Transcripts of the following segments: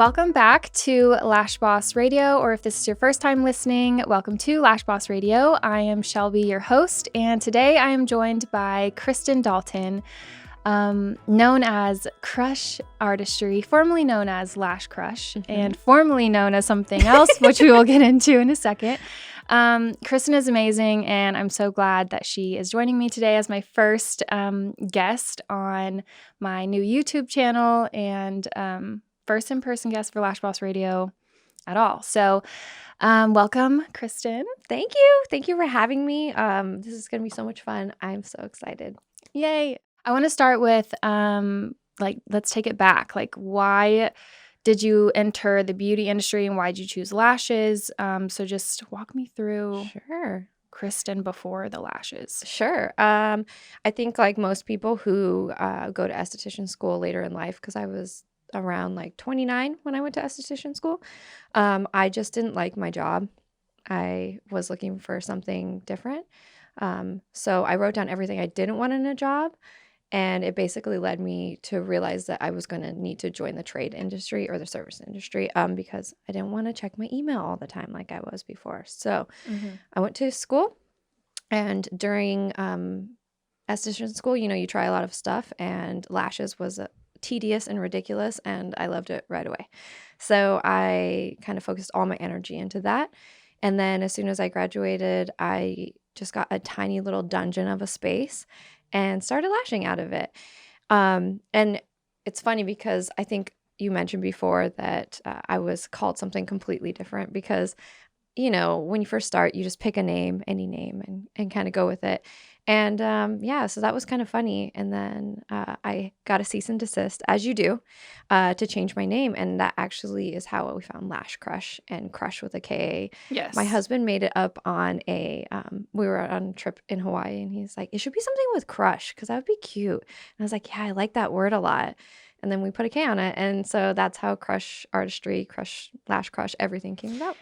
Welcome back to Lash Boss Radio, or if this is your first time listening, welcome to Lash Boss Radio. I am Shelby, your host, and today I am joined by Kristin Dalton, known as Krush Artistry, formerly known as Lash Krush, and formerly known as something else, which we will get into in a second. Kristin is amazing, and I'm so glad that she is joining me today as my first guest on my new YouTube channel and first in-person guest for Lash Boss Radio at all. So welcome, Kristin. Thank you. Thank you for having me. This is going to be so much fun. I'm so excited. Yay. I want to start with, let's take it back. Like, why did you enter the beauty industry and why did you choose lashes? So just walk me through Kristin before the lashes. Sure. I think like most people who go to esthetician school later in life, because I was around like 29 when I went to esthetician school, I just didn't like my job. I was looking for something different. So I wrote down everything I didn't want in a job. And it basically led me to realize that I was going to need to join the trade industry or the service industry because I didn't want to check my email all the time like I was before. So I went to school, and during esthetician school, you try a lot of stuff, and lashes was tedious and ridiculous, and I loved it right away. So I kind of focused all my energy into that. And then as soon as I graduated, I just got a tiny little dungeon of a space and started lashing out of it. And it's funny because I think you mentioned before that I was called something completely different because, when you first start, you just pick a name, any name, and kind of go with it. And so that was kind of funny. And then I got a cease and desist, as you do, to change my name. And that actually is how we found Lash Krush and Krush with a K. Yes. My husband made it up on we were on a trip in Hawaii, and he's like, it should be something with Krush because that would be cute. And I was like, yeah, I like that word a lot. And then we put a K on it. And so that's how Krush Artistry, Lash Krush, everything came about.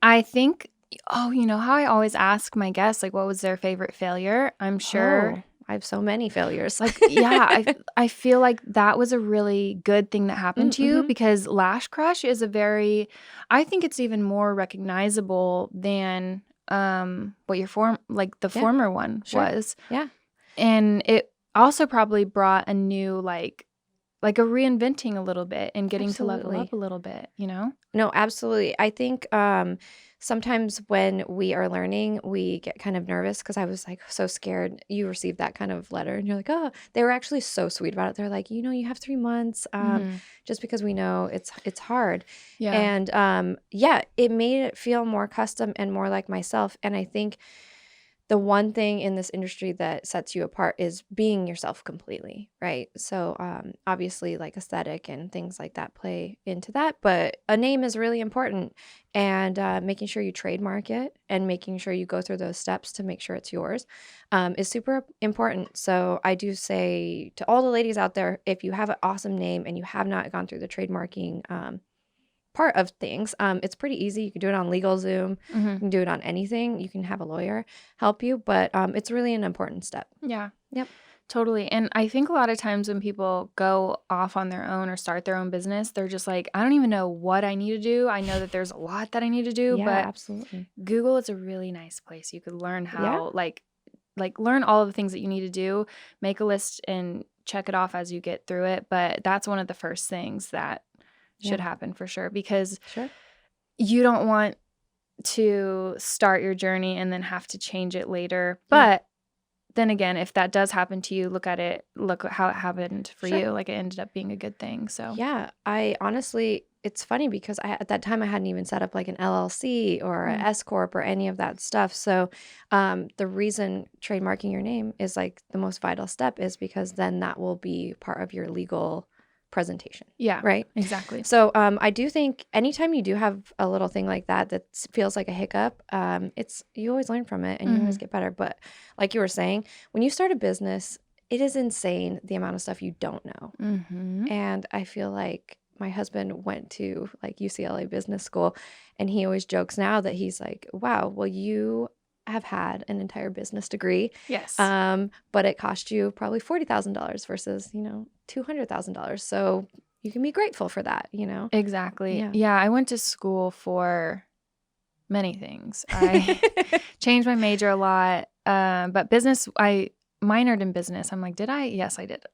I think, how I always ask my guests, like, what was their favorite failure? I'm sure. I have so many failures. I feel like that was a really good thing that happened to you because Lash Krush is I think it's even more recognizable than what your former one was. Yeah. And it also probably brought a new, like a reinventing a little bit and getting to level up a little bit, No, absolutely. I think sometimes when we are learning, we get kind of nervous because I was like so scared. You received that kind of letter and you're like, oh, they were actually so sweet about it. They're like, you have 3 months just because we know it's hard. Yeah. And it made it feel more custom and more like myself. And I think the one thing in this industry that sets you apart is being yourself completely, right? So obviously like aesthetic and things like that play into that, but a name is really important, and making sure you trademark it and making sure you go through those steps to make sure it's yours is super important. So I do say to all the ladies out there, if you have an awesome name and you have not gone through the trademarking part of things, it's pretty easy. You can do it on LegalZoom. You can do it on anything. You can have a lawyer help you, but it's really an important step. Yeah. Yep. Totally. And I think a lot of times when people go off on their own or start their own business, they're just like, I don't even know what I need to do. I know that there's a lot that I need to do, Yeah, but absolutely. Google is a really nice place. You could learn how, like learn all of the things that you need to do, make a list and check it off as you get through it. But that's one of the first things that should happen for sure, because you don't want to start your journey and then have to change it later. But then again, if that dook happen to you, look how it happened for you. Like, it ended up being a good thing. So yeah, I honestly, it's funny because at that time I hadn't even set up like an LLC or an S corp or any of that stuff. So the reason trademarking your name is like the most vital step is because then that will be part of your legal presentation. Yeah. Right? Exactly. So I do think anytime you do have a little thing like that feels like a hiccup, you always learn from it and you always get better. But like you were saying, when you start a business, it is insane the amount of stuff you don't know. And I feel like my husband went to like UCLA business school, and he always jokes now that he's like, wow, well, you have had an entire business degree. Yes. But it cost you probably $40,000 versus, $200,000. So you can be grateful for that, Exactly. Yeah. Yeah, I went to school for many things. I changed my major a lot, but business, I minored in business. I'm like, did I? Yes, I did.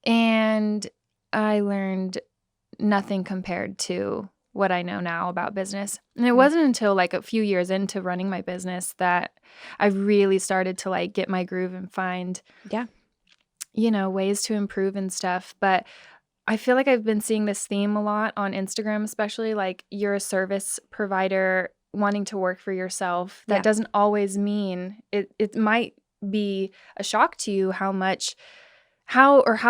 And I learned nothing compared to what I know now about business. And it wasn't until like a few years into running my business that I really started to like get my groove and find, Yeah. ways to improve and stuff. But I feel like I've been seeing this theme a lot on Instagram, especially like you're a service provider wanting to work for yourself. That Yeah. doesn't always mean it might be a shock to you how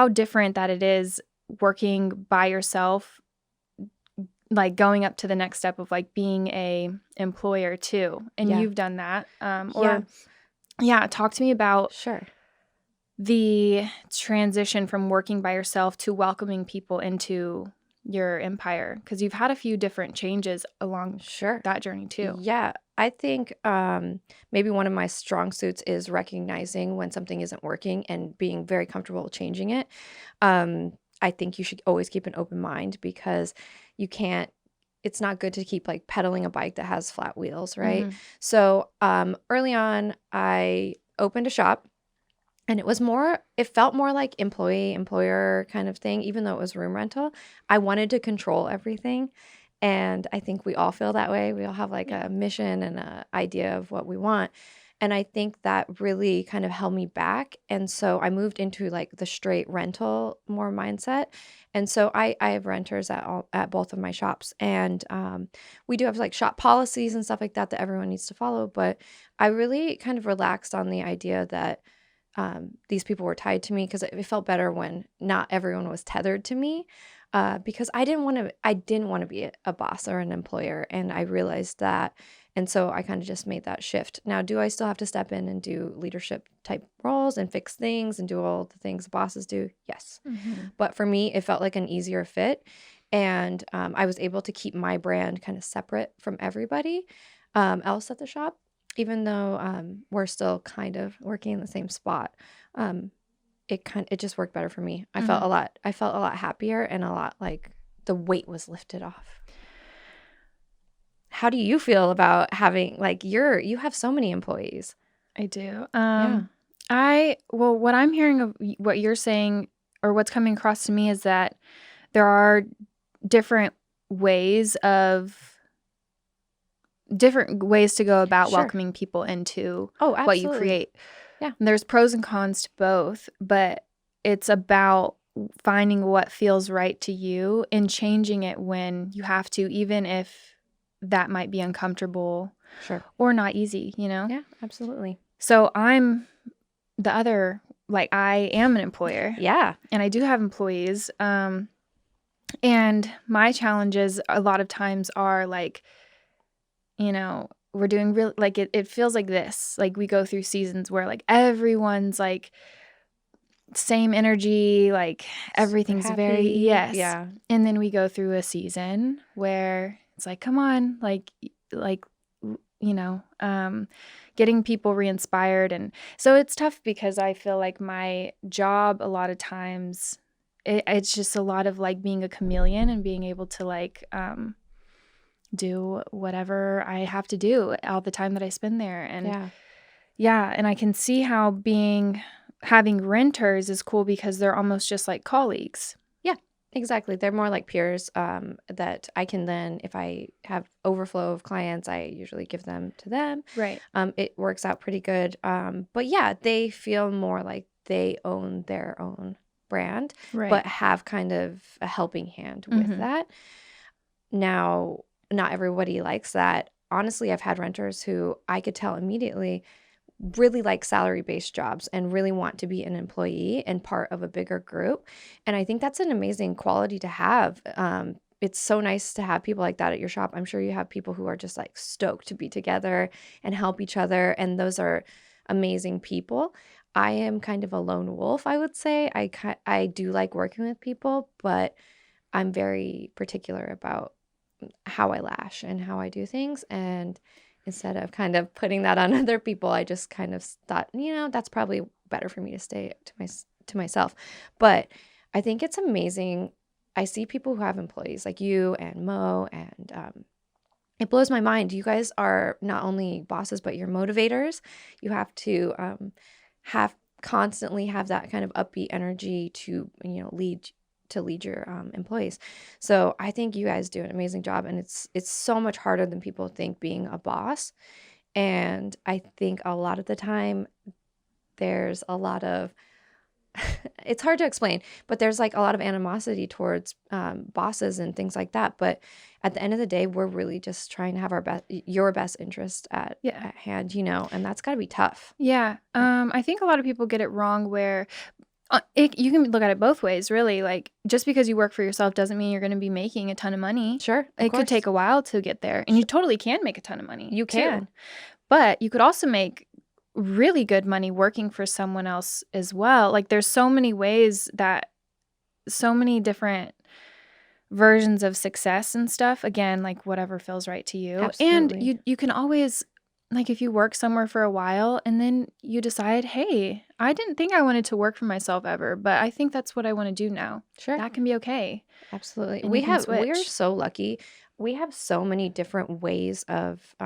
different that it is working by yourself, like going up to the next step of like being a employer too. And Yeah. you've done that. Talk to me about Sure. the transition from working by yourself to welcoming people into your empire, because you've had a few different changes along Sure. that journey too. Yeah. I think maybe one of my strong suits is recognizing when something isn't working and being very comfortable changing it. I think you should always keep an open mind, because it's not good to keep like pedaling a bike that has flat wheels, right? Mhm. So early on, I opened a shop. And it felt more like employer kind of thing, even though it was room rental. I wanted to control everything. And I think we all feel that way. We all have like a mission and an idea of what we want. And I think that really kind of held me back. And so I moved into like the straight rental more mindset. And so I have renters at both of my shops. And we do have like shop policies and stuff like that everyone needs to follow. But I really kind of relaxed on the idea that these people were tied to me, because it felt better when not everyone was tethered to me, because I didn't want to be a boss or an employer, and I realized that, and so I kind of just made that shift. Now, do I still have to step in and do leadership type roles and fix things and do all the things bosses do? Yes, but for me, it felt like an easier fit, and I was able to keep my brand kind of separate from everybody else at the shop, even though we're still kind of working in the same spot. It just worked better for me. I felt a lot happier, and a lot like the weight was lifted off. How do you feel about having like you have so many employees? I do. Yeah. What I'm hearing of what you're saying, or what's coming across to me, is that there are different ways to go about Sure. welcoming people into Oh, what you absolutely. create. Yeah. And there's pros and cons to both, but it's about finding what feels right to you and changing it when you have to, even if that might be uncomfortable Sure. or not easy, Yeah, absolutely. So I'm the other, like I am an employer. Yeah. And I do have employees. And my challenges a lot of times are like, we're doing real, like it feels like this, like we go through seasons where like everyone's like same energy, like everything's Super very, happy. yes. Yeah. And then we go through a season where it's like, come on, like, getting people re-inspired. And so it's tough, because I feel like my job a lot of times, it's just a lot of like being a chameleon and being able to like do whatever I have to do all the time that I spend there. And and I can see how having renters is cool, because they're almost just like colleagues. Yeah, exactly. They're more like peers that I can then, if I have overflow of clients, I usually give them to them. Right. It works out pretty good. But yeah, they feel more like they own their own brand, Right. but have kind of a helping hand with that. Now, not everybody likes that. Honestly, I've had renters who I could tell immediately really like salary-based jobs and really want to be an employee and part of a bigger group. And I think that's an amazing quality to have. It's so nice to have people like that at your shop. I'm sure you have people who are just like stoked to be together and help each other. And those are amazing people. I am kind of a lone wolf, I would say. I do like working with people, but I'm very particular about how I lash and how I do things. And instead of kind of putting that on other people, I just kind of thought, that's probably better for me to stay to myself. But I think it's amazing. I see people who have employees like you and Mo, and it blows my mind. You guys are not only bosses, but you're motivators. You have to constantly have that kind of upbeat energy to, lead your employees. So I think you guys do an amazing job, and it's so much harder than people think being a boss. And I think a lot of the time there's a lot of it's hard to explain, but there's like a lot of animosity towards bosses and things like that. But at the end of the day, we're really just trying to have your best interest at hand, and that's got to be tough. Yeah. I think a lot of people get it wrong where you can look at it both ways, really. Like, just because you work for yourself doesn't mean you're going to be making a ton of money. Sure. It could take a while to get there. And you totally can make a ton of money. You can. Too. But you could also make really good money working for someone else as well. Like, there's so many ways so many different versions of success and stuff. Again, like whatever feels right to you. Absolutely. And you can always, like, if you work somewhere for a while and then you decide, hey, I didn't think I wanted to work for myself ever, but I think that's what I want to do now. Sure. That can be okay. Absolutely. And We're so lucky. We have so many different ways of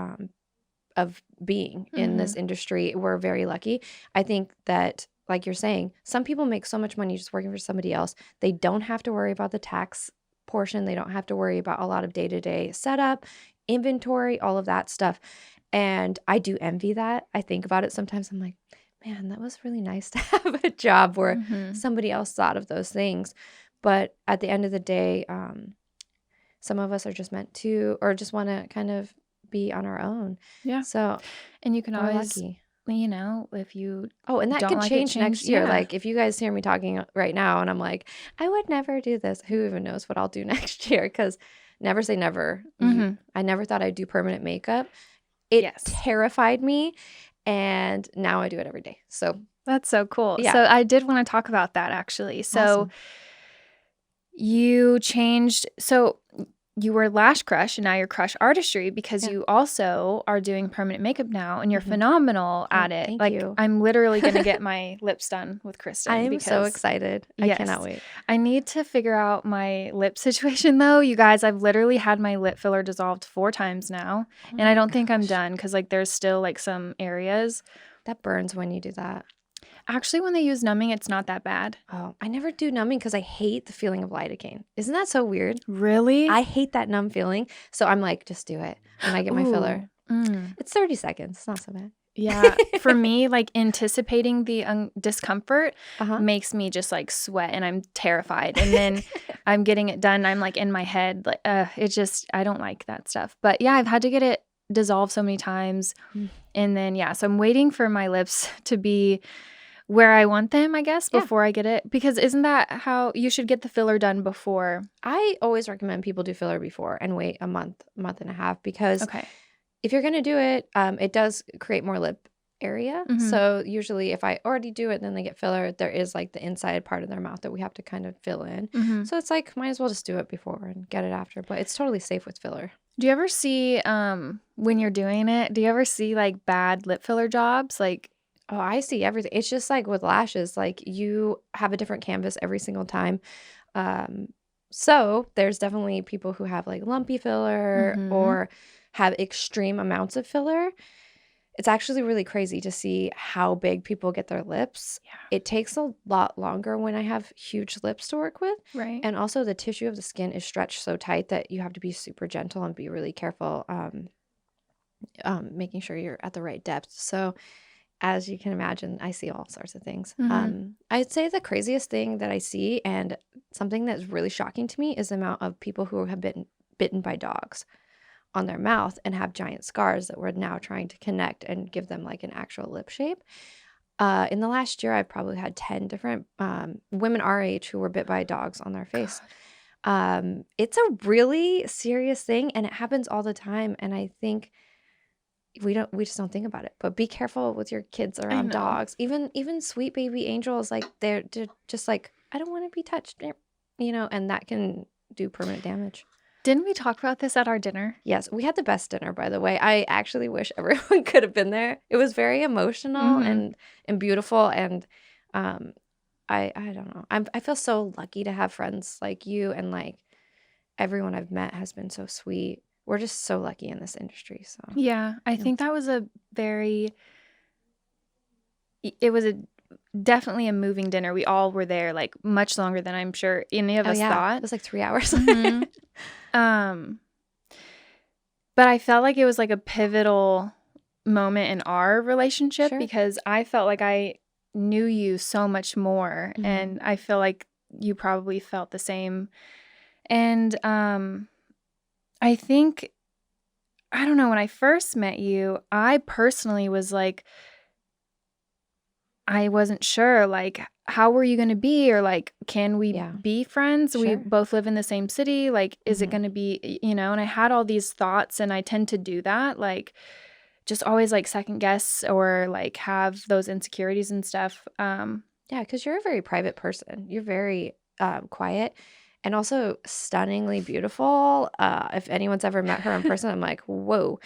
being in this industry. We're very lucky. I think that, like you're saying, some people make so much money just working for somebody else. They don't have to worry about the tax portion. They don't have to worry about a lot of day-to-day setup, inventory, all of that stuff. And I do envy that. I think about it sometimes. I'm like, man, that was really nice to have a job where somebody else thought of those things. But at the end of the day, some of us are just meant to, or just want to kind of be on our own. Yeah. So, and you can always, lucky. If you and that could change next year. Like, if you guys hear me talking right now and I'm like, I would never do this, who even knows what I'll do next year? Because never say never. I never thought I'd do permanent makeup. It terrified me, and now I do it every day. So that's so cool. Yeah. So I did want to talk about that, actually. So awesome. You changed. So you were Lash Krush, and now you're Krush Artistry, because you also are doing permanent makeup now, and you're phenomenal at it. Thank you. I'm literally going to get my lips done with Kristin. I am so excited. I cannot wait. I need to figure out my lip situation, though. You guys, I've literally had my lip filler dissolved 4 times now, and I don't think I'm done, because there's still some areas. That burns when you do that. Actually, when they use numbing, it's not that bad. Oh, I never do numbing because I hate the feeling of lidocaine. Isn't that so weird? Really? I hate that numb feeling. So I'm like, just do it when I get my filler. It's 30 seconds. It's not so bad. Yeah. For me, anticipating the discomfort makes me just sweat, and I'm terrified. And then I'm getting it done. I'm in my head. I don't like that stuff. But yeah, I've had to get it dissolved so many times. And then, so I'm waiting for my lips to be where I want them, I guess, before I get it. Because isn't that how you should get the filler done before? I always recommend people do filler before and wait a month and a half, because if you're going to do it, it does create more lip area. So usually if I already do it, then they get filler, there is the inside part of their mouth that we have to kind of fill in. So it's might as well just do it before and get it after. But it's totally safe with filler. Do you ever see, when you're doing it, do you ever see bad lip filler jobs? Oh, I see everything. It's just with lashes, you have a different canvas every single time. So there's definitely people who have lumpy filler or have extreme amounts of filler. It's actually really crazy to see how big people get their lips. Yeah. It takes a lot longer when I have huge lips to work with. Right. And also the tissue of the skin is stretched so tight that you have to be super gentle and be really careful making sure you're at the right depth. So as you can imagine, I see all sorts of things. I'd say the craziest thing that I see, and something that's really shocking to me, is the amount of people who have been bitten by dogs on their mouth and have giant scars that we're now trying to connect and give them an actual lip shape. In the last year, I've probably had 10 different women our age who were bit by dogs on their face. It's a really serious thing, and it happens all the time. And I think we just don't think about it. But be careful with your kids around dogs. Even sweet baby angels, they're just I don't want to be touched, and that can do permanent damage. Didn't we talk about this at our dinner? Yes, we had the best dinner, by the way. I actually wish everyone could have been there. It was very emotional and beautiful, and I don't know. I feel so lucky to have friends like you, and like everyone I've met has been so sweet. We're just so lucky in this industry. So Yeah, I yeah. think that was it was definitely a moving dinner. We all were there like much longer than I'm sure any of Oh us yeah, it thought. was like 3 hours. Mhm. Um, but I felt like it was like a pivotal moment in our relationship Sure. because I felt like I knew you so much more, Mhm. and I feel like you probably felt the same. And I think, I don't know, when I first met you, I personally was like, I wasn't sure, like, how were you gonna be? Or, like, can we Yeah. be friends? We Sure. both live in the same city. Like, is it Mhm. gonna be, and I had all these thoughts, and I tend to do that, like, just always, like, second guess or, like, have those insecurities and stuff. Yeah, because you're a very private person. You're very quiet and also stunningly beautiful. If anyone's ever met her in person, I'm like, whoa.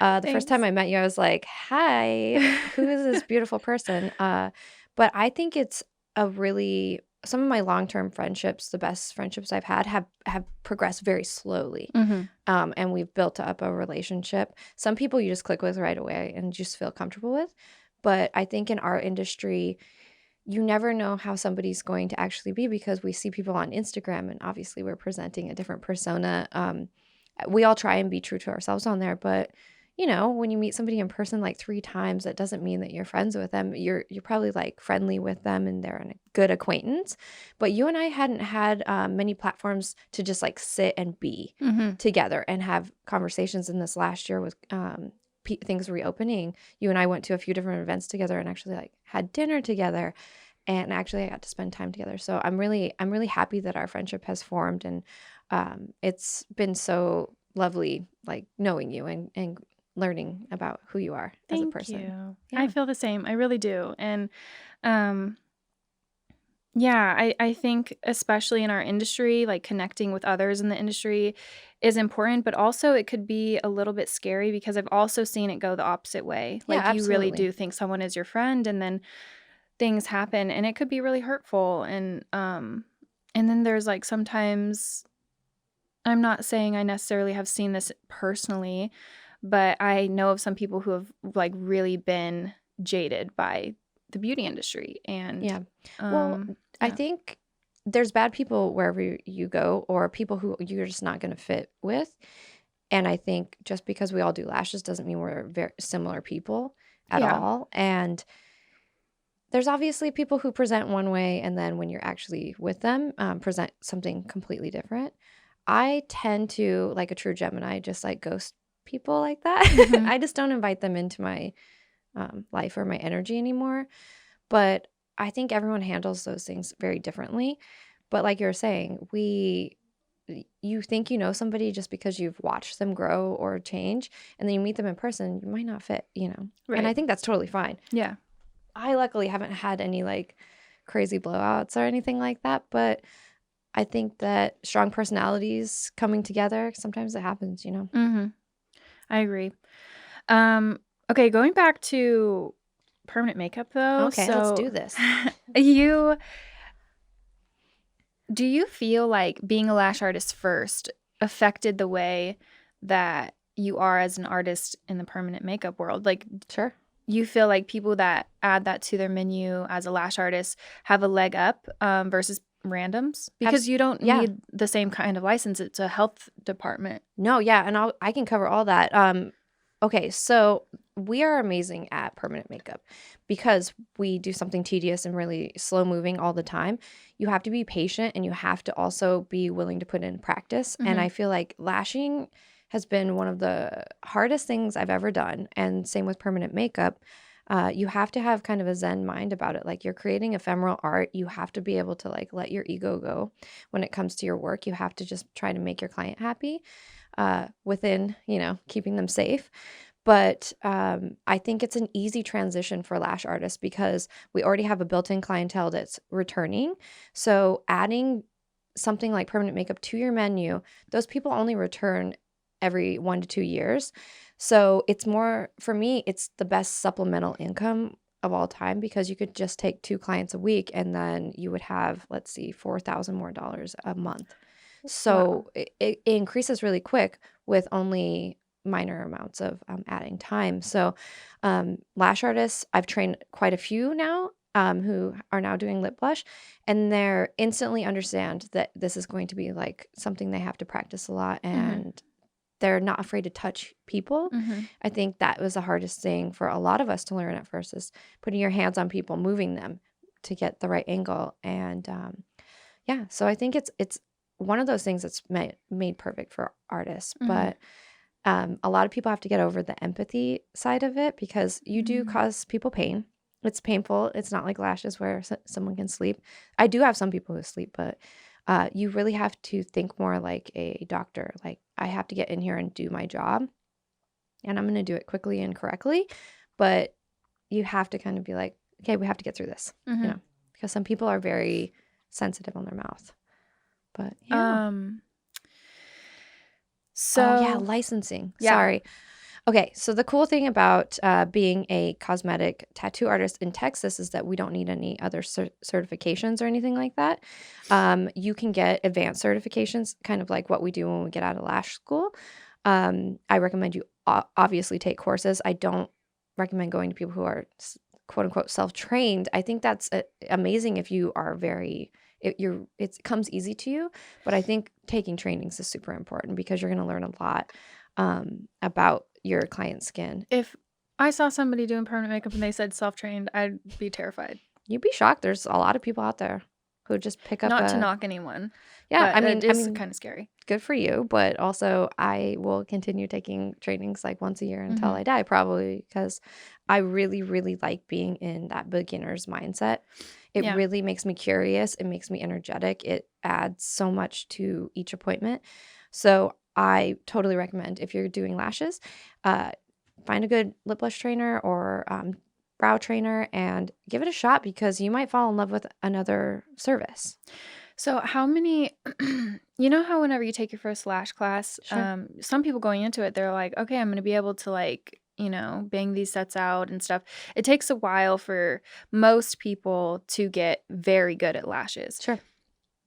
The first time Thanks. I met you, I was like, hi, who is this beautiful person? But I think it's a really, some of my long-term friendships, the best friendships I've had, have progressed very slowly. Mhm. And we've built up a relationship. Some people you just click with right away and just feel comfortable with. But I think in our industry, you never know how somebody's going to actually be because we see people on Instagram and obviously we're presenting a different persona. We all try and be true to ourselves on there, but when you meet somebody in person like 3 times, that doesn't mean that you're friends with them. You're probably like friendly with them and they're a good acquaintance. But you and I hadn't had many platforms to just like sit and be Mhm. together and have conversations in this last year with things reopening. You and I went to a few different events together and actually like had dinner together, and actually I got to spend time together. So I'm really happy that our friendship has formed, and it's been so lovely like knowing you and learning about who you are as a Thank person. you. I Yeah. feel the same. I really do. And, um yeah, I think especially in our industry, like connecting with others in the industry is important, but also it could be a little bit scary because I've also seen it go the opposite way. Yeah, Like you really absolutely. do think someone is your friend and then things happen and it could be really hurtful, and then there's like sometimes, I'm not saying I necessarily have seen this personally, but I know of some people who have like really been jaded by the beauty industry, and Yeah. Well, I yeah. think there's bad people wherever you go, or people who you're just not going to fit with. And I think just because we all do lashes doesn't mean we're very similar people at Yeah. all. And there's obviously people who present one way, and then when you're actually with them, present something completely different. I tend to, like a true Gemini, just like ghost people like that. Mhm. I just don't invite them into my life or my energy anymore. But I think everyone handles those things very differently. But like you're saying, you think you know somebody just because you've watched them grow or change, and then you meet them in person, you might not fit. And I Right. think that's totally fine. Yeah. I luckily haven't had any like crazy blowouts or anything like that, but I think that strong personalities coming together, sometimes it happens. Mhm. I agree. Um, okay, going back to permanent makeup though. Okay, let's So do this. you do you feel like being a lash artist first affected the way that you are as an artist in the permanent makeup world? Like, Sure. you feel like people that add that to their menu as a lash artist have a leg up versus randoms because you don't Yeah. need the same kind of license. It's a health department. No, yeah, and I can cover all that. Okay, so we are amazing at permanent makeup because we do something tedious and really slow moving all the time. You have to be patient and you have to also be willing to put in practice. And Mhm. I feel like lashing has been one of the hardest things I've ever done. And same with permanent makeup. You have to have kind of a zen mind about it. Like you're creating ephemeral art. You have to be able to like let your ego go when it comes to your work. You have to just try to make your client happy within, keeping them safe. But I think it's an easy transition for lash artists because we already have a built-in clientele that's returning. So adding something like permanent makeup to your menu, those people only return every 1 to 2 years. So it's more, for me, it's the best supplemental income of all time because you could just take 2 clients a week and then you would have, let's see, $4,000 more a month. So it increases really quick with only minor amounts of adding time. So lash artists, I've trained quite a few now who are now doing lip blush, and they're instantly understand that this is going to be like something they have to practice a lot, and they're not afraid to touch people. I think that was the hardest thing for a lot of us to learn at first, is putting your hands on people, moving them to get the right angle. And so I think it's one of those things that's made perfect for artists. But a lot of people have to get over the empathy side of it, because you do cause people pain. It's painful. It's not like lashes where someone can sleep. I do have some people who sleep, but you really have to think more like a doctor. Like, I have to get in here and do my job, and I'm going to do it quickly and correctly. But you have to kind of be like, okay, we have to get through this, because some people are very sensitive on their mouth. But licensing. Yeah. Sorry. Okay, so the cool thing about being a cosmetic tattoo artist in Texas is that we don't need any other certifications or anything like that. You can get advanced certifications, kind of like what we do when we get out of lash school. I recommend you obviously take courses. I don't recommend going to people who are quote unquote self-trained. I think that's amazing if you are it comes easy to you, but I think taking trainings is super important because you're going to learn a lot about your client's skin. If I saw somebody doing permanent makeup and they said self-trained, I'd be terrified. You'd be shocked. There's a lot of people out there who just pick up. Not to knock anyone. Yeah, it's kind of scary. Good for you, but also I will continue taking trainings like once a year until I die, probably, because I really, really like being in that beginner's mindset. It really makes me curious. It makes me energetic. It adds so much to each appointment. So I totally recommend, if you're doing lashes, find a good lip blush trainer or brow trainer and give it a shot, because you might fall in love with another service. So how many, you know how whenever you take your first lash class, some people going into it, they're like, okay, I'm going to be able to like, bang these sets out and stuff. It takes a while for most people to get very good at lashes. Sure.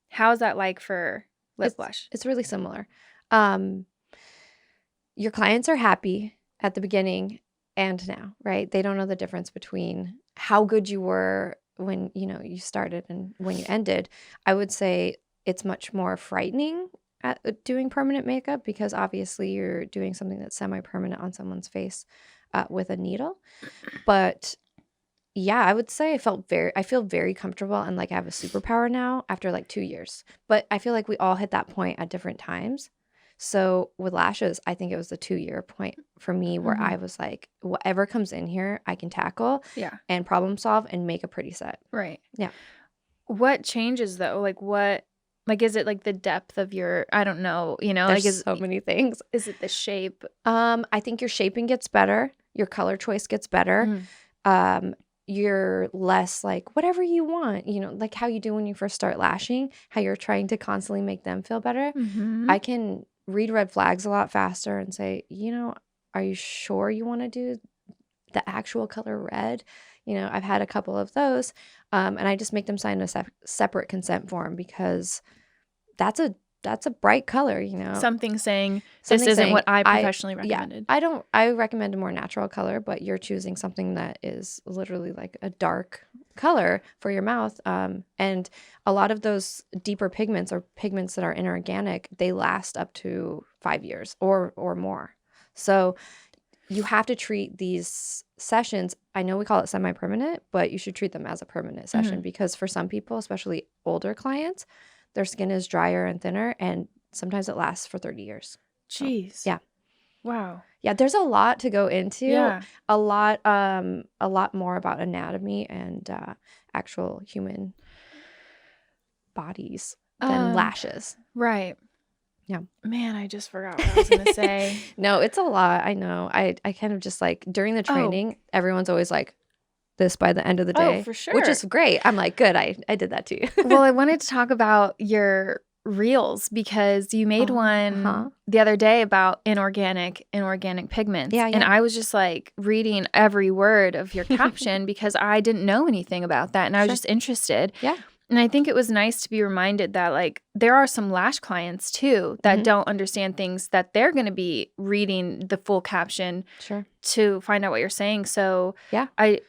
How's that like for lip blush? It's really similar. Your clients are happy at the beginning and now, right? They don't know the difference between how good you were when, you started and when you ended. I would say it's much more frightening at doing permanent makeup, because obviously you're doing something that's semi-permanent on someone's face with a needle. But yeah, I would say I feel very comfortable and like I have a superpower now after like 2 years. But I feel like we all hit that point at different times. So with lashes, I think it was the 2-year point for me where I was like, whatever comes in here, I can tackle and problem solve and make a pretty set. Right. Yeah. What changes though? Like, is it like the depth of your, I don't know, There's so many things. Is it the shape? I think your shaping gets better. Your color choice gets better. You're less like whatever you want, like how you do when you first start lashing, how you're trying to constantly make them feel better. I can read red flags a lot faster and say, are you sure you want to do the actual color red? I've had a couple of those, and I just make them sign a separate consent form, because that's a bright color, Something saying this isn't what I professionally recommended. Yeah, I recommend a more natural color, but you're choosing something that is literally like a dark color for your mouth. And a lot of those deeper pigments or pigments that are inorganic, they last up to 5 years or more. So you have to treat these sessions, I know we call it semi-permanent, but you should treat them as a permanent session, because for some people, especially older clients, their skin is drier and thinner, and sometimes it lasts for 30 years. Jeez. So, yeah. Wow. Yeah, there's a lot to go into. Yeah. A lot more about anatomy and actual human bodies than lashes. Right. Yeah. Man, I just forgot what I was going to say. No, it's a lot. I know. I kind of just like during the training, everyone's always like this by the end of the day. Oh, for sure. Which is great. I'm like, good. I did that too. Well, I wanted to talk about your reels because you made one the other day about inorganic pigments. Yeah, And I was just like reading every word of your caption because I didn't know anything about that and I was just interested. Yeah. And I think it was nice to be reminded that like there are some lash clients too that don't understand things that they're going to be reading the full caption to find out what you're saying. So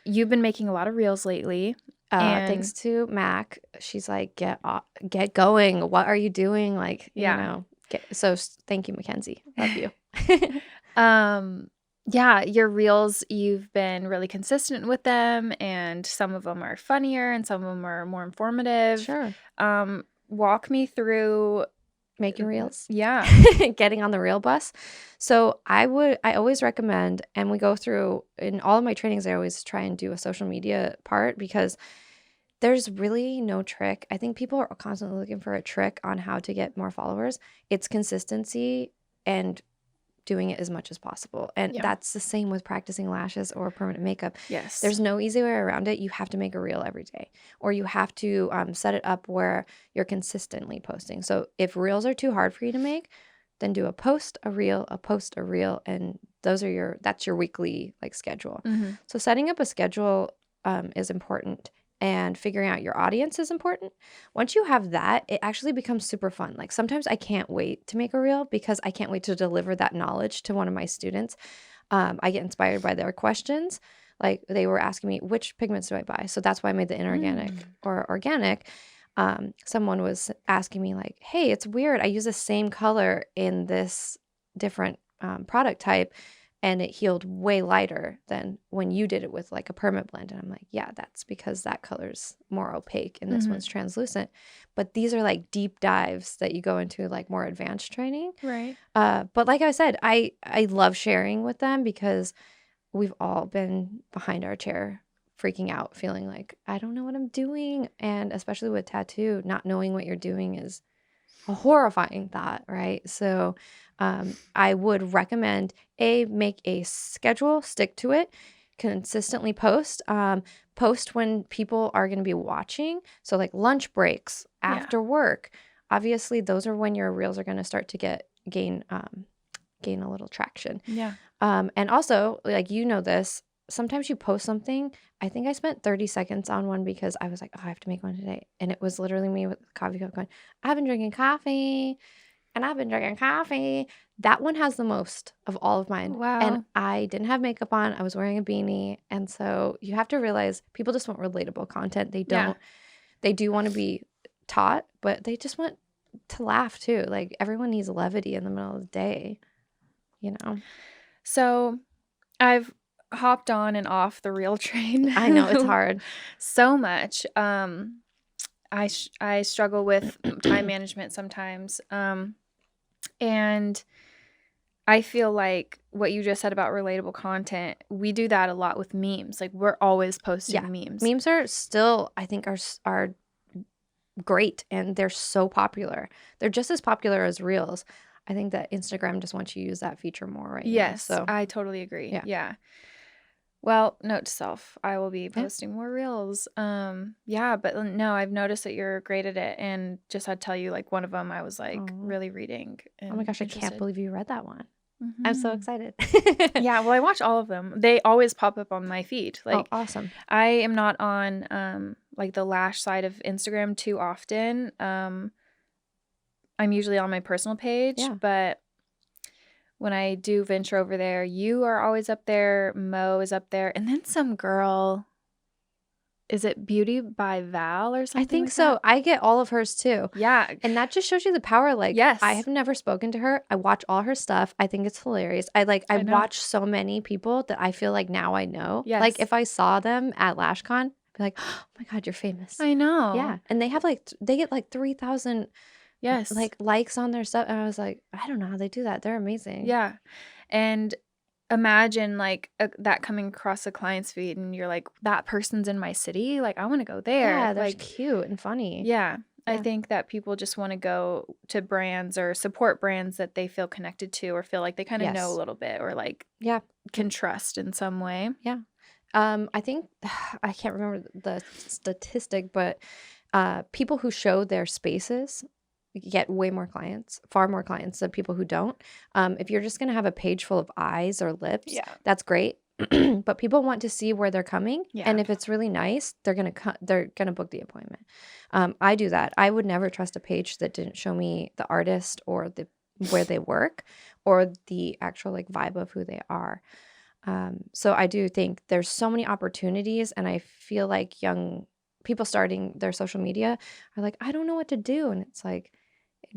you've been making a lot of reels lately. Thanks to Mac, she's like, get going. What are you doing? Like, you know. So thank you, Mackenzie. Love you. Yeah, your reels, you've been really consistent with them, and some of them are funnier and some of them are more informative. Sure. Walk me through making reels. Yeah. Getting on the reel bus. So I always recommend, and we go through in all of my trainings, I always try and do a social media part because there's really no trick. I think people are constantly looking for a trick on how to get more followers. It's consistency and doing it as much as possible. And that's the same with practicing lashes or permanent makeup. Yes. There's no easy way around it. You have to make a reel every day, or you have to set it up where you're consistently posting. So if reels are too hard for you to make, then do a post, a reel, and that's your weekly like schedule. So setting up a schedule is important. And figuring out your audience is important. Once you have that, it actually becomes super fun. Like sometimes I can't wait to make a reel because I can't wait to deliver that knowledge to one of my students. I get inspired by their questions. Like they were asking me, which pigments do I buy? So that's why I made the inorganic or organic. Someone was asking me like, hey, it's weird. I use the same color in this different product type. And it healed way lighter than when you did it with like a perma blend. And I'm like, yeah, that's because that color's more opaque and this one's translucent. But these are like deep dives that you go into like more advanced training. Right. But like I said, I love sharing with them because we've all been behind our chair freaking out, feeling like, I don't know what I'm doing. And especially with tattoo, not knowing what you're doing is a horrifying thought, right? So I would recommend make a schedule, stick to it, consistently post. Post when people are going to be watching. So like lunch breaks, after work. Obviously, those are when your reels are going to start to gain a little traction. Yeah. And also, like this, sometimes you post something. I think I spent 30 seconds on one because I was like, oh, I have to make one today. And it was literally me with a coffee cup going, I've been drinking coffee. And I've been drinking coffee. That one has the most of all of mine. Wow. And I didn't have makeup on. I was wearing a beanie. And so you have to realize people just want relatable content. They do want to be taught, but they just want to laugh too. Like everyone needs levity in the middle of the day, So I've hopped on and off the reel train. I know it's hard. So much. I struggle with time management sometimes. And I feel like what you just said about relatable content, we do that a lot with memes. Like we're always posting memes. Memes are still, I think, are great, and they're so popular. They're just as popular as reels. I think that Instagram just wants you to use that feature more right now. Yes, So I totally agree. Yeah. Well, note to self, I will be posting more reels. But no, I've noticed that you're great at it, and just had to tell you, like one of them, I was like really reading. And oh my gosh, interested. I can't believe you read that one. I'm so excited. Yeah, well, I watch all of them. They always pop up on my feed. Like, awesome. I am not on like the Lash side of Instagram too often. I'm usually on my personal page, but when I do venture over there, you are always up there. Mo is up there. And then some girl, is it Beauty by Val or something? I think like so. that? I get all of hers too. Yeah. And that just shows you the power. Like, yes. I have never spoken to her. I watch all her stuff. I think it's hilarious. I watch so many people that I feel like now I know. Yes. Like if I saw them at LashCon, I'd be like, oh my God, you're famous. I know. Yeah. And they have they get like 3,000 likes on their stuff. And I was like, I don't know how they do that. They're amazing. Yeah. And imagine like that coming across a client's feed and you're like, that person's in my city. Like, I want to go there. Yeah, they're like cute and funny. Yeah. I think that people just want to go to brands or support brands that they feel connected to or feel like they kind of know a little bit or like can trust in some way. Yeah. I think, I can't remember the statistic, but people who show their spaces get way more clients, far more clients than people who don't. If you're just going to have a page full of eyes or lips, Yeah. that's great. But people want to see where they're coming. Yeah. And if it's really nice, they're going to book the appointment. I do that. I would never trust a page that didn't show me the artist or where they work or the actual like vibe of who they are. So I do think there's so many opportunities, and I feel like young people starting their social media are like, I don't know what to do. And it's like,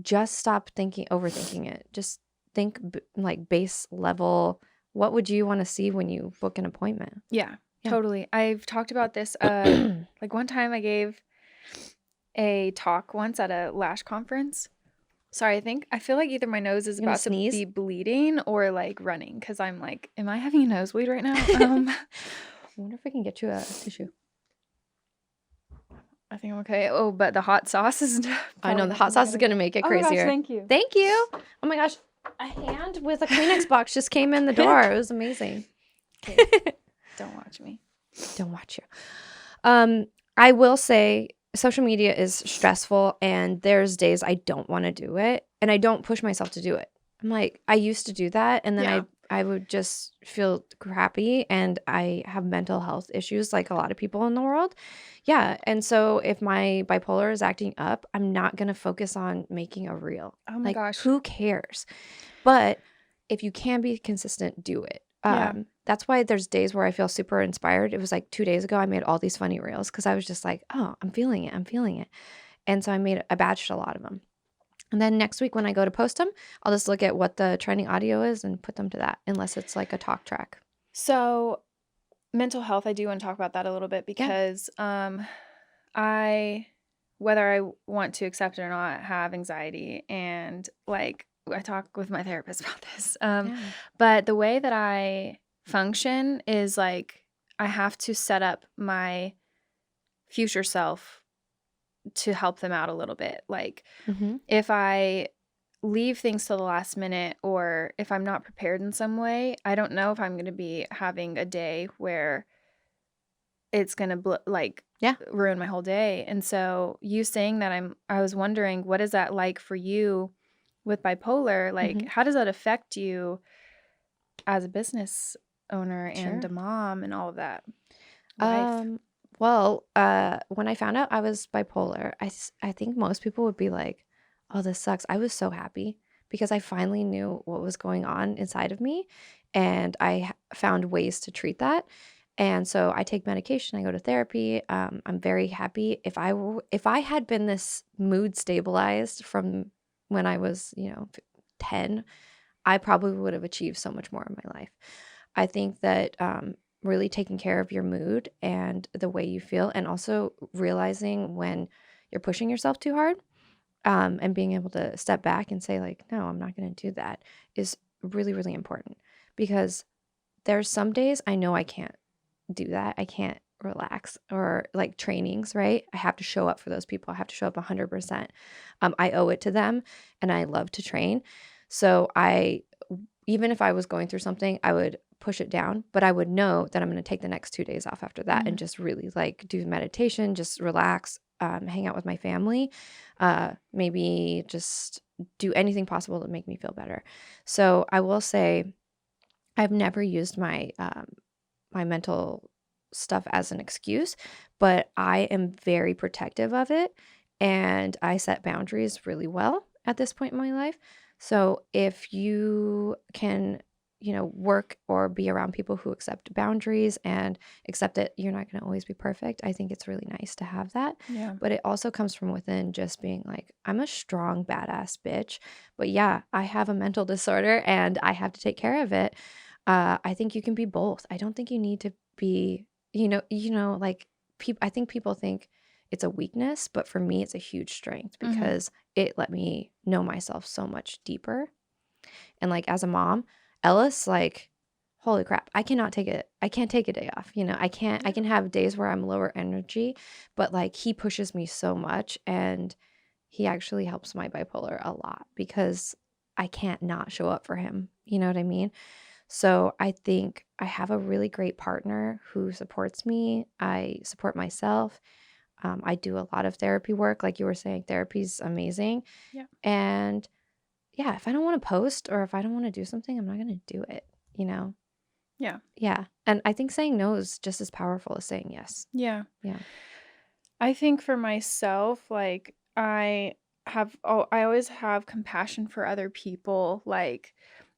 just stop overthinking it. Just think like base level. What would you want to see when you book an appointment? Yeah, Yeah. totally. I've talked about this. Like one time I gave a talk once at a Lash conference. Sorry, I feel like either my nose is You gonna about to sneeze? be bleeding or like running because I'm like, am I having a nosebleed right now? I wonder if I can get you a tissue. I think I'm okay. Oh, but the hot sauce is. I know the hot sauce is gonna make it Oh my crazier. gosh, thank you. Thank you. Oh my gosh, a hand with a Kleenex box just came in the door. It was amazing. Okay. Don't watch me. Don't watch you. I will say social media is stressful, and there's days I don't want to do it, and I don't push myself to do it. I'm like, I used to do that, and then Yeah. I would just feel crappy, and I have mental health issues like a lot of people in the world. Yeah, and so if my bipolar is acting up, I'm not going to focus on making a reel. Oh my Like, gosh. who cares? But if you can be consistent, do it. Yeah. That's why there's days where I feel super inspired. It was like 2 days ago, I made all these funny reels because I was just like, oh, I'm feeling it. And so I batched a lot of them. And then next week when I go to post them, I'll just look at what the trending audio is and put them to that, unless it's like a talk track. So mental health, I do want to talk about that a little bit because whether I want to accept it or not, have anxiety, and like I talk with my therapist about this. But the way that I function is like I have to set up my future self to help them out a little bit. Like if I leave things till the last minute, or if I'm not prepared in some way, I don't know if I'm going to be having a day where it's going to ruin my whole day. And so you saying that, I was wondering, what is that like for you with bipolar? Like, how does that affect you as a business owner and a mom and all of that? Well, when I found out I was bipolar, I think most people would be like, oh, this sucks. I was so happy because I finally knew what was going on inside of me, and I found ways to treat that. And so I take medication, I go to therapy. I'm very happy. If I had been this mood stabilized from when I was, 10, I probably would have achieved so much more in my life. I think that really taking care of your mood and the way you feel, and also realizing when you're pushing yourself too hard, and being able to step back and say like, no, I'm not going to do that, is really, really important. Because there's some days I know I can't do that. I can't relax, or like trainings, right? I have to show up for those people. I have to show up 100%. I owe it to them, and I love to train. So even if I was going through something, I would push it down, but I would know that I'm going to take the next 2 days off after that and just really like do meditation, just relax, hang out with my family, maybe just do anything possible to make me feel better. So I will say I've never used my my mental stuff as an excuse, but I am very protective of it, and I set boundaries really well at this point in my life. So if you can, work or be around people who accept boundaries and accept that you're not going to always be perfect, I think it's really nice to have that. Yeah. But it also comes from within, just being like, I'm a strong, badass bitch. But yeah, I have a mental disorder and I have to take care of it. I think you can be both. I don't think you need to be, like I think people think it's a weakness, but for me, it's a huge strength because it let me know myself so much deeper. And like as a mom, Ellis, like, holy crap, I can't take a day off. I can have days where I'm lower energy, but like he pushes me so much, and he actually helps my bipolar a lot because I can't not show up for him. You know what I mean? So I think I have a really great partner who supports me. I support myself. I do a lot of therapy work. Like you were saying, therapy's amazing. Yeah. And yeah, if I don't want to post or if I don't want to do something, I'm not going to do it, you know? Yeah. Yeah. And I think saying no is just as powerful as saying yes. Yeah. Yeah. I think for myself, like I always have compassion for other people. Like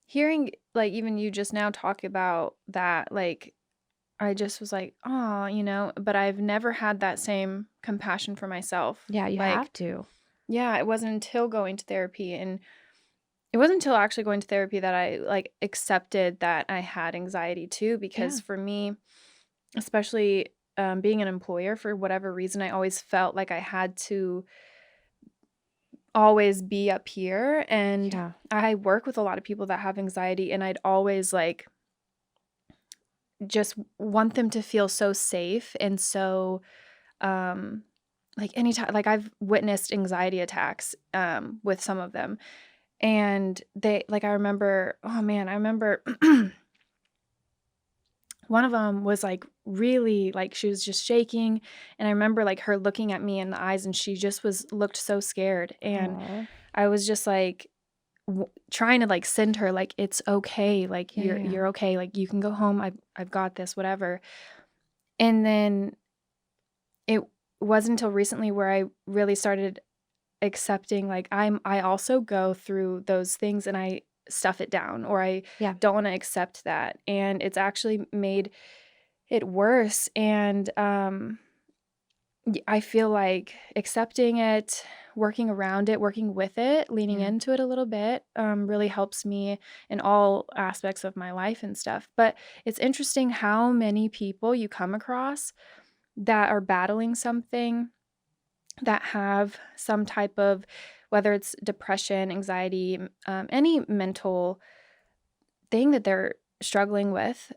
hearing like even you just now talk about that, like I just was like, oh, but I've never had that same compassion for myself. Yeah, you Like, have to. yeah, it wasn't until going to therapy, and it wasn't until actually going to therapy that I like accepted that I had anxiety too, because Yeah. for me, especially being an employer, for whatever reason, I always felt like I had to always be up here. And Yeah. I work with a lot of people that have anxiety, and I'd always like just want them to feel so safe. And so, like anytime, like I've witnessed anxiety attacks with some of them. And they, like, I remember, oh man, I remember one of them was like really like she was just shaking, and I remember like her looking at me in the eyes, and she just looked so scared, and Aw. I was just like trying to like send her like it's okay, like Yeah. you're okay, like you can go home, I've got this, whatever. And then it wasn't until recently where I really started accepting like I also go through those things, and I stuff it down, or I Yeah. don't want to accept that, and it's actually made it worse. And I feel like accepting it, working around it, working with it, leaning Yeah. into it a little bit, really helps me in all aspects of my life and stuff. But it's interesting how many people you come across that are battling something, that have some type of, whether it's depression, anxiety, any mental thing that they're struggling with.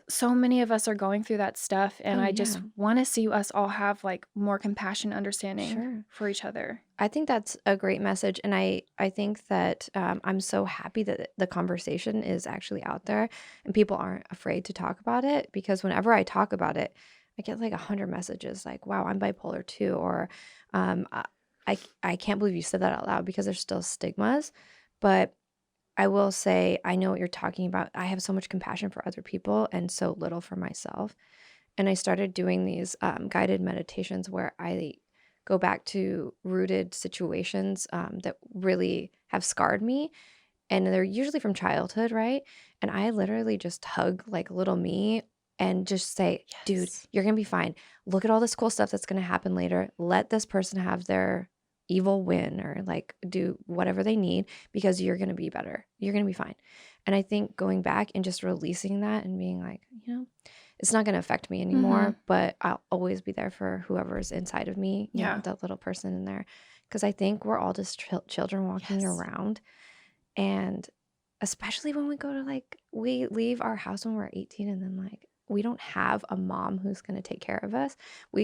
So many of us are going through that stuff, and Oh, I just yeah. want to see us all have like more compassion, understanding Sure. for each other. I think that's a great message. And I think that I'm so happy that the conversation is actually out there and people aren't afraid to talk about it, because whenever I talk about it, I get like 100 messages like, wow, I'm bipolar too. Or um, I, I can't believe you said that out loud, because there's still stigmas. But I will say, I know what you're talking about. I have so much compassion for other people and so little for myself. And I started doing these guided meditations where I go back to rooted situations that really have scarred me. And they're usually from childhood, right? And I literally just hug like little me and just say, dude, Yes. you're going to be fine. Look at all this cool stuff that's going to happen later. Let this person have their evil win, or like do whatever they need, because you're going to be better. You're going to be fine. And I think going back and just releasing that and being like, it's not going to affect me anymore, but I'll always be there for whoever's inside of me, Yeah. that little person in there. Because I think we're all just children walking Yes. around. And especially when we go to like, we leave our house when we're 18, and then like, we don't have a mom who's going to take care of us.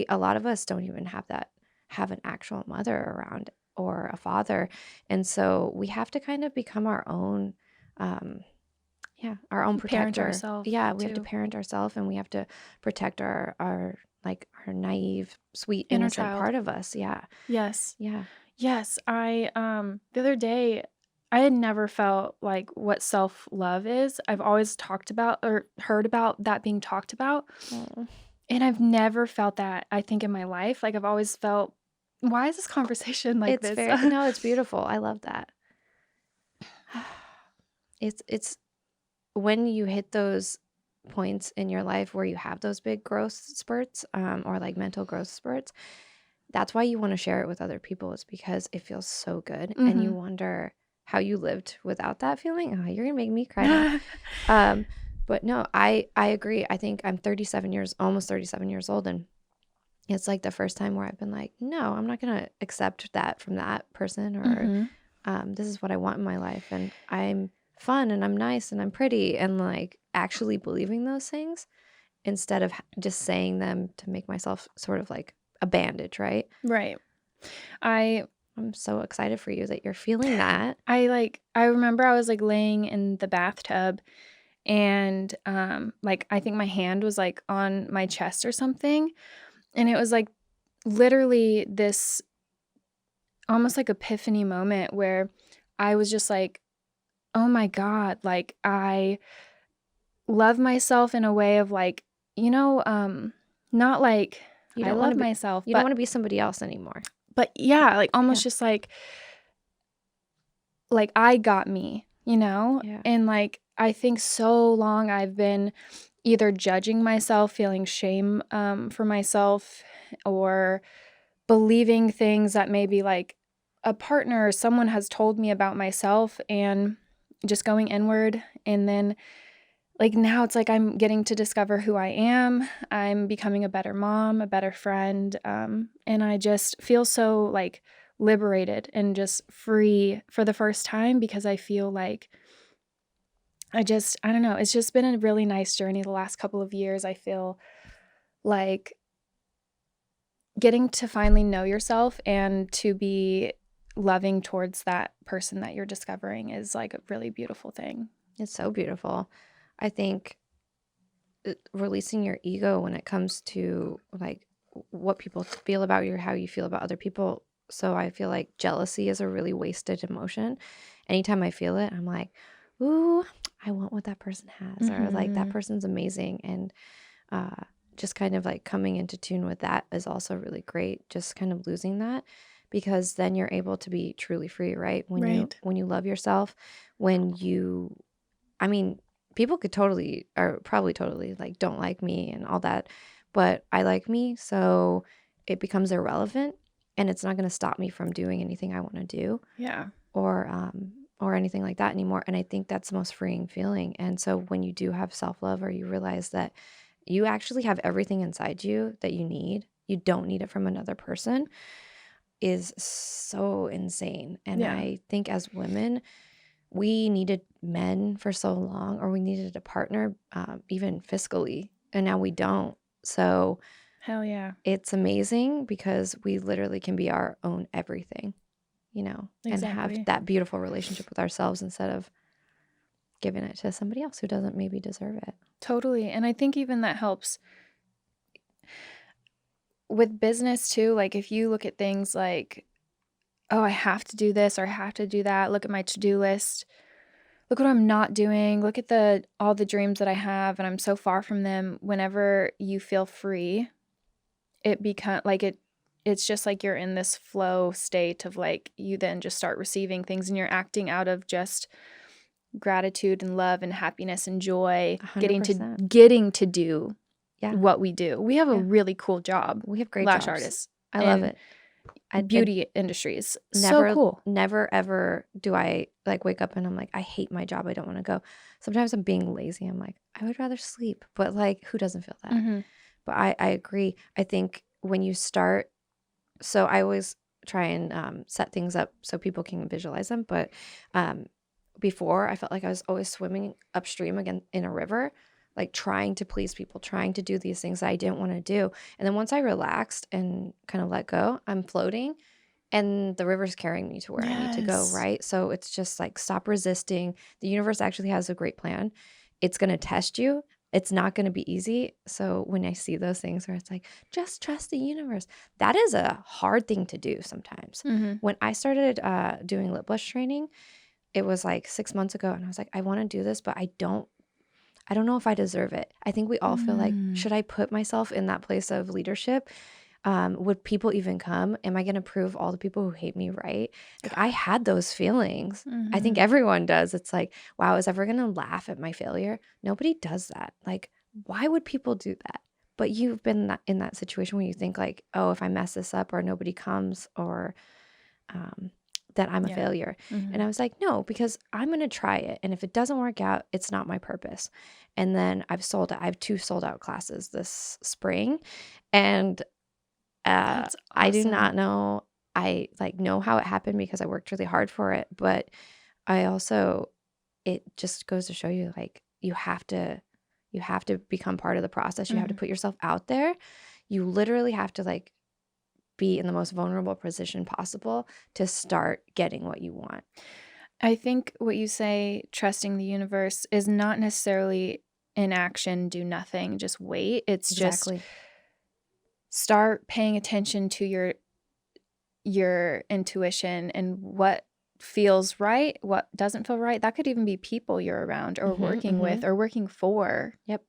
A lot of us don't even have an actual mother around, or a father. And so we have to kind of become our own, our own Parent protector. ourselves Yeah, we have to too. parent ourselves, and we have to protect our like our naive, sweet, Inner innocent child. part of us. Yeah. Yes. Yeah. Yes. I the other day I had never felt like what self-love is. I've always talked about or heard about that being talked about, Oh, and I've never felt that, I think, in my life. Like I've always felt, why is this conversation like it's this? very no, it's beautiful. I love that. It's when you hit those points in your life where you have those big growth spurts, or like mental growth spurts. That's why you want to share it with other people, is because it feels so good, and you wonder how you lived without that feeling. Oh, you're gonna make me cry now. But no, I agree. I think I'm almost 37 years old, and it's like the first time where I've been like, no, I'm not gonna accept that from that person, or this is what I want in my life, and I'm fun, and I'm nice, and I'm pretty, and like actually believing those things instead of just saying them to make myself sort of like a bandage, right? Right. I'm so excited for you that you're feeling that. I remember I was like laying in the bathtub, and like I think my hand was like on my chest or something, and it was like literally this almost like epiphany moment where I was just like, oh my God, like I love myself in a way of like, not like You I don't want love to be myself, you don't want to be somebody else anymore. but yeah, like Yeah. almost just like I got me, Yeah. And like I think so long I've been either judging myself, feeling shame for myself, or believing things that maybe like a partner or someone has told me about myself, and just going inward. And then like now it's like I'm getting to discover who I am. I'm becoming a better mom, a better friend, and I just feel so like liberated and just free for the first time, because I feel like I don't know, it's just been a really nice journey the last couple of years. I feel like getting to finally know yourself and to be loving towards that person that you're discovering is like a really beautiful thing. It's so beautiful. I think releasing your ego when it comes to like what people feel about you or how you feel about other people. So I feel like jealousy is a really wasted emotion. Anytime I feel it, I'm like, ooh, I want what that person has, or like that person's amazing. And uh, just kind of like coming into tune with that is also really great. Just kind of losing that, because then you're able to be truly free, right? When you love yourself, when you, I mean, people could totally, or probably totally, like don't like me and all that, but I like me, so it becomes irrelevant, and it's not going to stop me from doing anything I want to do, Yeah. or anything like that anymore. And I think that's the most freeing feeling. And so when you do have self-love, or you realize that you actually have everything inside you that you need, you don't need it from another person, is so insane. And Yeah. I think as women, we needed men for so long, or we needed a partner, even fiscally, and now we don't. So Hell yeah. it's amazing, because we literally can be our own everything, and have Exactly. that beautiful relationship with ourselves, instead of giving it to somebody else who doesn't maybe deserve it. Totally. And I think even that helps with business too. Like if you look at things like, oh, I have to do this or I have to do that. Look at my to-do list. Look what I'm not doing. Look at all the dreams that I have and I'm so far from them. Whenever you feel free, it becomes like it's just like you're in this flow state of like you then just start receiving things and you're acting out of just gratitude and love and happiness and joy, 100%. getting to do Yeah. what we do. We have a Yeah. really cool job. We have great Lash jobs. artists. I love in it. beauty industries. Never, So cool. never ever do I like wake up and I'm like, I hate my job, I don't want to go. Sometimes I'm being lazy. I'm like, I would rather sleep. But like, who doesn't feel that? Mhm. But I agree. I think when you start, so I always try and set things up so people can visualize them. But before, I felt like I was always swimming upstream again in a river, like trying to please people, trying to do these things that I didn't want to do. And then once I relaxed and kind of let go, I'm floating, and the river's carrying me to where I need to go, Yes. right? So it's just like, stop resisting. The universe actually has a great plan. It's going to test you. It's not going to be easy. So when I see those things where it's like, just trust the universe, that is a hard thing to do sometimes. Mhm. When I started doing lip blush training, it was like 6 months ago, and I was like, I want to do this, but I don't know if I deserve it. I think we all feel like, should I put myself in that place of leadership? Would people even come? Am I going to prove all the people who hate me right? Like, I had those feelings. I think everyone does. It's like, wow, is ever going to laugh at my failure? Nobody does that. Like, why would people do that? But you've been in that situation where you think like, oh, if I mess this up or nobody comes, or that I'm a Yeah. failure. And I was like, no, because I'm going to try it. And if it doesn't work out, it's not my purpose. And then I have 2 sold out classes this spring. And That's I do awesome. not know. I like know how it happened because I worked really hard for it. But I also, it just goes to show you, like, you have to become part of the process. You have to put yourself out there. You literally have to like be in the most vulnerable position possible to start getting what you want. I think what you say, trusting the universe, is not necessarily inaction, do nothing, just wait. It's Exactly. just start paying attention to your intuition and what feels right, what doesn't feel right. That could even be people you're around or working with or working for. Yep.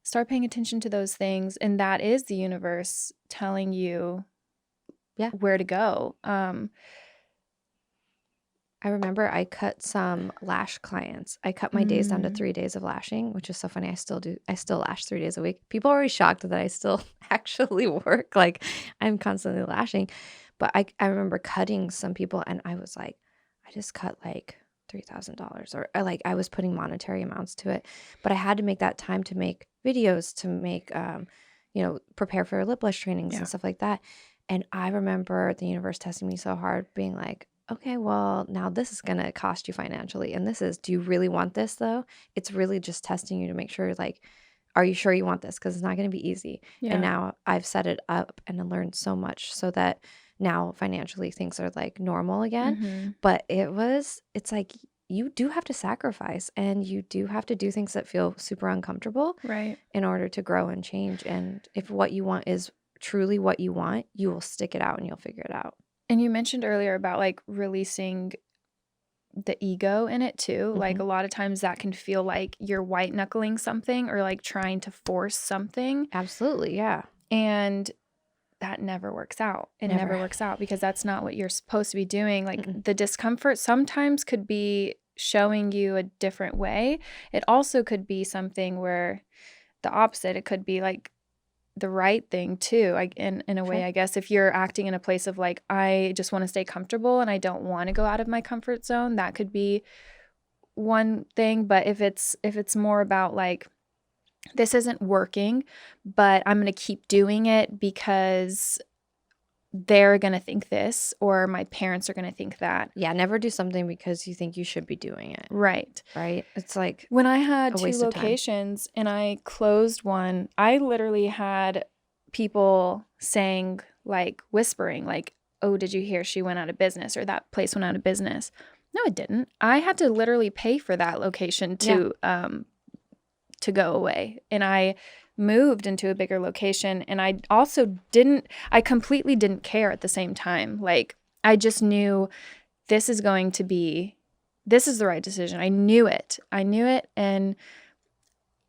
Start paying attention to those things, and that is the universe telling you where to go. I remember I cut some lash clients. I cut my days down to 3 days of lashing, which is so funny. I still lash 3 days a week. People are always shocked that I still actually work. Like, I'm constantly lashing. But I remember cutting some people, and I was like, I just cut like $3,000, or like I was putting monetary amounts to it. But I had to make that time to make videos, to make, prepare for lip lash trainings and stuff like that. And I remember the universe testing me so hard, being like, okay, well, now this is going to cost you financially. And do you really want this though? It's really just testing you to make sure, like, are you sure you want this? Because it's not going to be easy. Yeah. And now I've set it up and I learned so much so that now financially things are like normal again. But it's like, you do have to sacrifice, and you do have to do things that feel super uncomfortable, right, in order to grow and change. And if what you want is truly what you want, you will stick it out and you'll figure it out. And you mentioned earlier about like releasing the ego in it too. Like a lot of times that can feel like you're white knuckling something or like trying to force something. Absolutely, yeah. And that never works out. It never works out, because that's not what you're supposed to be doing. Like the discomfort sometimes could be showing you a different way. It also could be something where the opposite, it could be like the right thing too. Like in a way, I guess, if you're acting in a place of like, I just want to stay comfortable and I don't want to go out of my comfort zone, that could be one thing. But if it's more about like, this isn't working, but I'm going to keep doing it because they're going to think this, or my parents are going to think that. Yeah, never do something because you think you should be doing it. Right. Right? It's like when I had 2 locations and I closed one, I literally had people saying, like, whispering, like, oh, did you hear she went out of business, or that place went out of business? No, it didn't. I had to literally pay for that location to go away. And I moved into a bigger location, and I completely didn't care at the same time. Like, I just knew this is the right decision. I knew it. And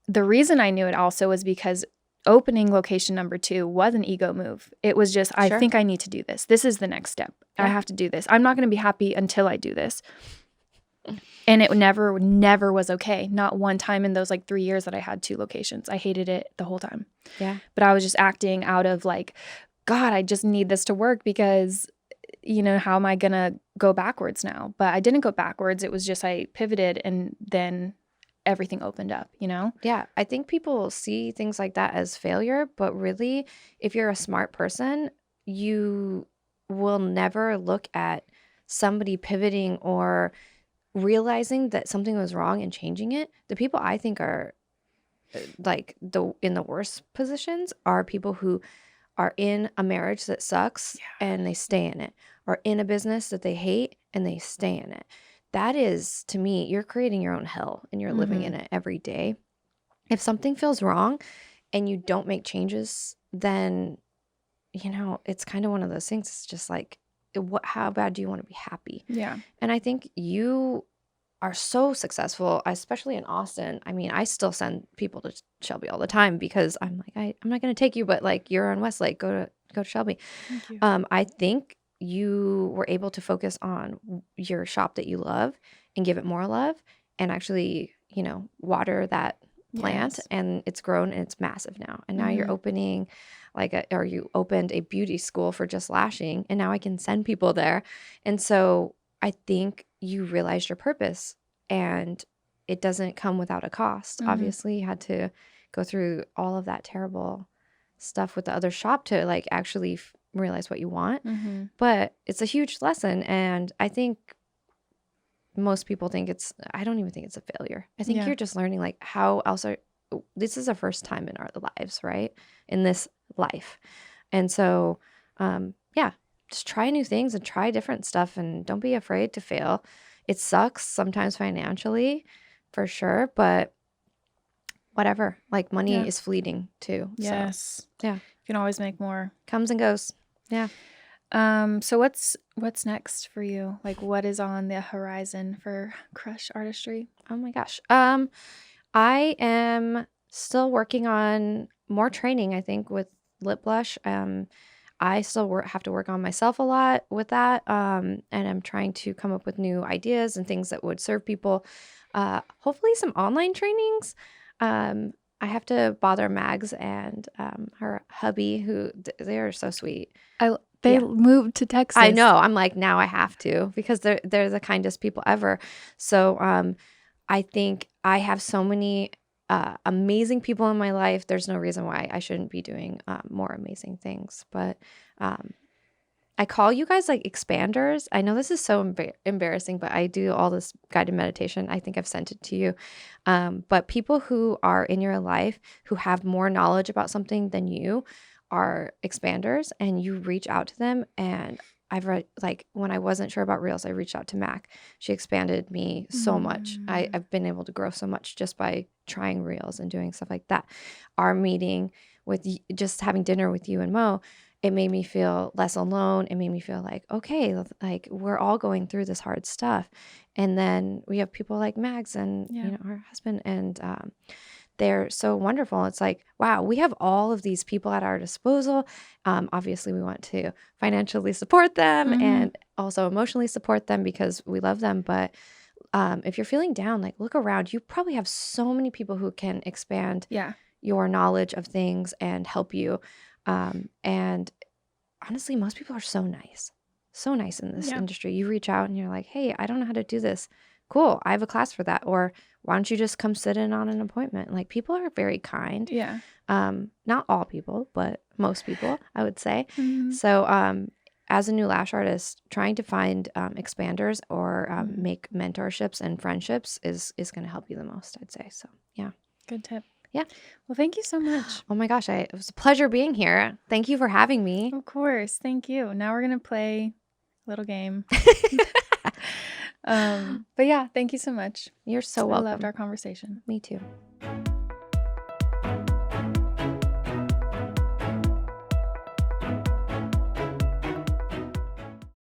the reason I knew it also was because opening location number 2 was an ego move. It was just, I think I need to do this. This is the next step. I have to do this. I'm not going to be happy until I do this. And it never was okay. Not one time in those like 3 years that I had 2 locations. I hated it the whole time. Yeah. But I was just acting out of like, God, I just need this to work, because, how am I going to go backwards now? But I didn't go backwards. It was just, I pivoted, and then everything opened up, Yeah. I think people see things like that as failure, but really, if you're a smart person, you will never look at somebody pivoting or realizing that something was wrong and changing it. The people I think are like in the worst positions are people who are in a marriage that sucks and they stay in it, or in a business that they hate and they stay in it. That is, to me, you're creating your own hell and you're living in it every day. If something feels wrong and you don't make changes, then, it's kind of one of those things. It's just like, how bad do you want to be happy? Yeah. And I think you are so successful, especially in Austin. I mean, I still send people to Shelby all the time because I'm like, I'm not going to take you, but like, you're on Westlake, go to Shelby. Thank you. I think you were able to focus on your shop that you love and give it more love, and actually, water that plant. Yes. And it's grown and it's massive now. And now you're opening you opened a beauty school for just lashing, and now I can send people there. And so I think you realized your purpose, and it doesn't come without a cost. Obviously, you had to go through all of that terrible stuff with the other shop to like actually realize what you want. But it's a huge lesson, and I think most people think I don't even think it's a failure. I think you're just learning like how else this is the first time in our lives, right? In this life. And so, just try new things and try different stuff, and don't be afraid to fail. It sucks sometimes financially, for sure, but whatever. Like, money is fleeting too. Yes. So, yeah. You can always make more. Comes and goes. Yeah. So what's next for you? Like, what is on the horizon for Krush Artistry? Oh my gosh. I am still working on more training, I think, with lip blush. I still have to work on myself a lot with that. And I'm trying to come up with new ideas and things that would serve people. Hopefully some online trainings. I have to bother Mags and her hubby, who they are so sweet. They moved to Texas. I know. I'm like, now I have to, because they're the kindest people ever. So I think I have so many amazing people in my life. There's no reason why I shouldn't be doing more amazing things. But I call you guys like expanders. I know this is so embarrassing, but I do all this guided meditation. I think I've sent it to you. But people who are in your life who have more knowledge about something than you are expanders, and you reach out to them. And I've read, like, when I wasn't sure about reels, I reached out to Mac. She expanded me so much. I've been able to grow so much just by trying reels and doing stuff like that. Our meeting with just having dinner with you and Mo, it made me feel less alone. It made me feel like, okay, like we're all going through this hard stuff. And then we have people like Mags and our husband, and they're so wonderful. It's like, wow, we have all of these people at our disposal. Obviously, we want to financially support them and also emotionally support them because we love them. But if you're feeling down, like, look around. You probably have so many people who can expand your knowledge of things and help you. And honestly, most people are so nice in this industry. You reach out and you're like, hey, I don't know how to do this. Cool, I have a class for that. Or why don't you just come sit in on an appointment? Like, people are very kind. Yeah. Not all people, but most people, I would say. So as a new lash artist, trying to find expanders or make mentorships and friendships is going to help you the most, I'd say. So yeah. Good tip. Yeah. Well, thank you so much. Oh my gosh, it was a pleasure being here. Thank you for having me. Of course. Thank you. Now we're going to play a little game. But yeah, thank you so much. You're so welcome. I loved our conversation. Me too.